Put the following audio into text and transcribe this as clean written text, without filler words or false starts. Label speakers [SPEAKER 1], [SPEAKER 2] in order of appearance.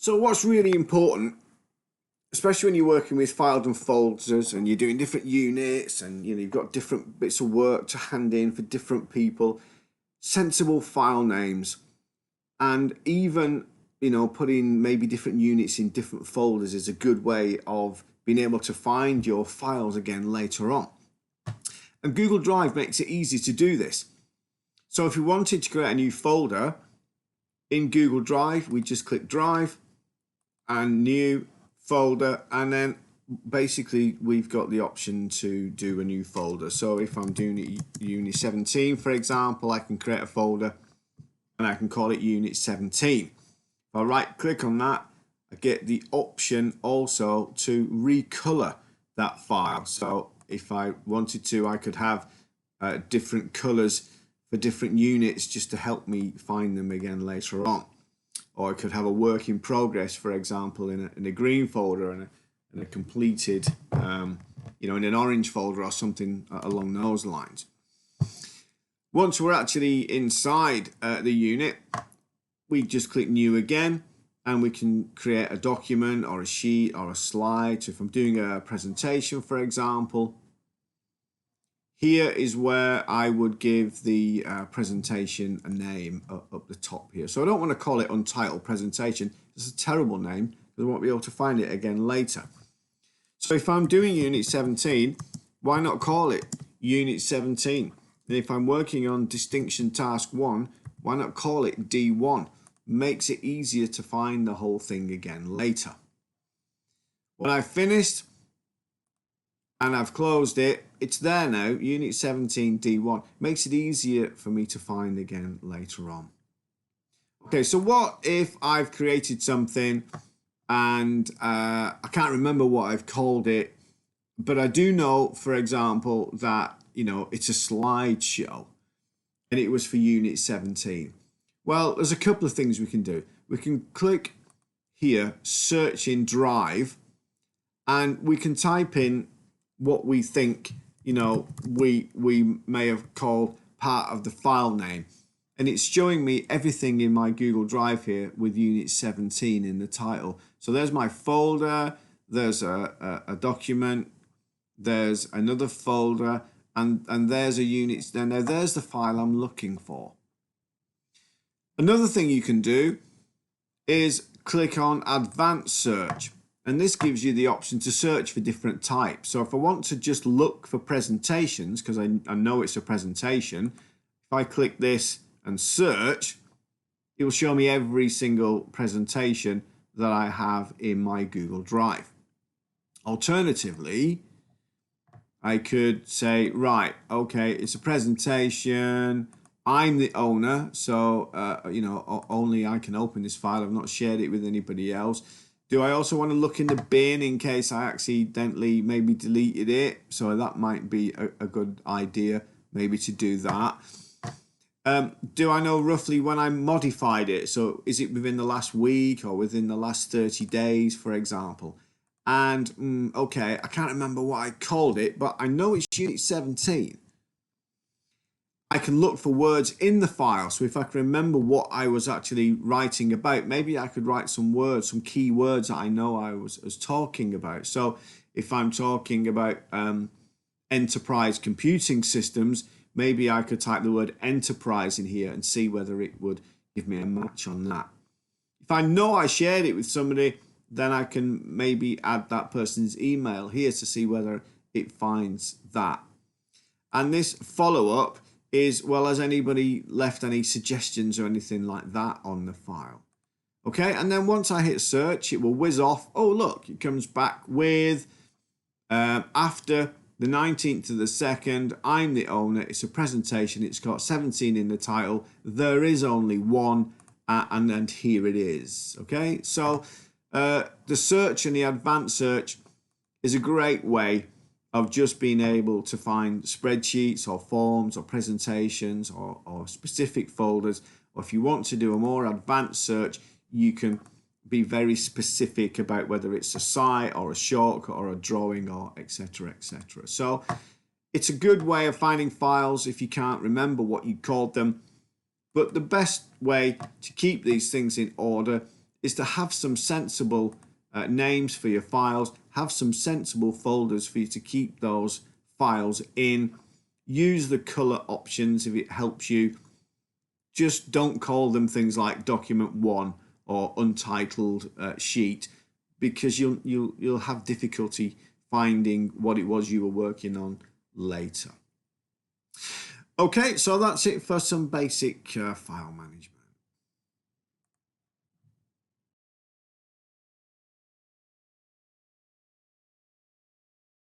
[SPEAKER 1] So what's really important, especially when you're working with files and folders and you're doing different units and you've got different bits of work to hand in for different people, sensible file names, and even putting maybe different units in different folders is a good way of being able to find your files again later on. And Google Drive makes it easy to do this. So if we wanted to create a new folder in Google Drive, we just click Drive and New Folder, and then basically we've got the option to do a new folder. So if I'm doing Unit 17, for example, I can create a folder and I can call it Unit 17. If I right click on that, I get the option also to recolor that file. So if I wanted to, I could have different colors for different units just to help me find them again later on. Or I could have a work in progress, for example, in a green folder and a completed, in an orange folder or something along those lines. Once we're actually inside the unit, we just click New again, and we can create a document or a sheet or a slide. So if I'm doing a presentation, for example, here is where I would give the presentation a name up the top here. So I don't want to call it Untitled Presentation. It's a terrible name because I won't be able to find it again later. So if I'm doing Unit 17, why not call it Unit 17? And if I'm working on Distinction Task 1, why not call it D1? Makes it easier to find the whole thing again later. When I've finished and I've closed it, it's there now, Unit 17 D1. Makes it easier for me to find again later on. Okay, so what if I've created something and I can't remember what I've called it, but I do know, for example, that it's a slideshow and it was for Unit 17. Well, there's a couple of things we can do. We can click here, search in Drive, and we can type in what we think we may have called part of the file name, and it's showing me everything in my Google Drive here with Unit 17 in the title. So there's my folder, there's a document, there's another folder, and there's a unit. Now there's the file I'm looking for. Another thing you can do is click on Advanced Search. And this gives you the option to search for different types. So if I want to just look for presentations, because I know it's a presentation, if I click this and search, it will show me every single presentation that I have in my Google Drive. Alternatively, I could say, right, okay, it's a presentation. I'm the owner, so only I can open this file. I've not shared it with anybody else. Do I also want to look in the bin in case I accidentally maybe deleted it? So that might be a good idea, maybe to do that. Do I know roughly when I modified it? So is it within the last week or within the last 30 days, for example? And okay, I can't remember what I called it, but I know it's Unit 17. I can look for words in the file. So if I can remember what I was actually writing about, maybe I could write some words, some key words that I know I was talking about. So if I'm talking about enterprise computing systems, maybe I could type the word enterprise in here and see whether it would give me a match on that. If I know I shared it with somebody, then I can maybe add that person's email here to see whether it finds that. And this follow-up is, well, has anybody left any suggestions or anything like that on the file? Okay, and then once I hit search, it will whiz off. Oh, look, it comes back with after the 19th of the 2nd, I'm the owner. It's a presentation. It's got 17 in the title. There is only one, and here it is. Okay, so the search and the advanced search is a great way of just being able to find spreadsheets or forms or presentations or specific folders. Or if you want to do a more advanced search, you can be very specific about whether it's a site or a shortcut or a drawing or etc. etc. So it's a good way of finding files if you can't remember what you called them. But the best way to keep these things in order is to have some sensible names for your files, have some sensible folders for you to keep those files in. Use the color options if it helps you. Just don't call them things like document 1 or untitled sheet, because you'll have difficulty finding what it was you were working on later. Okay, so that's it for some basic file management.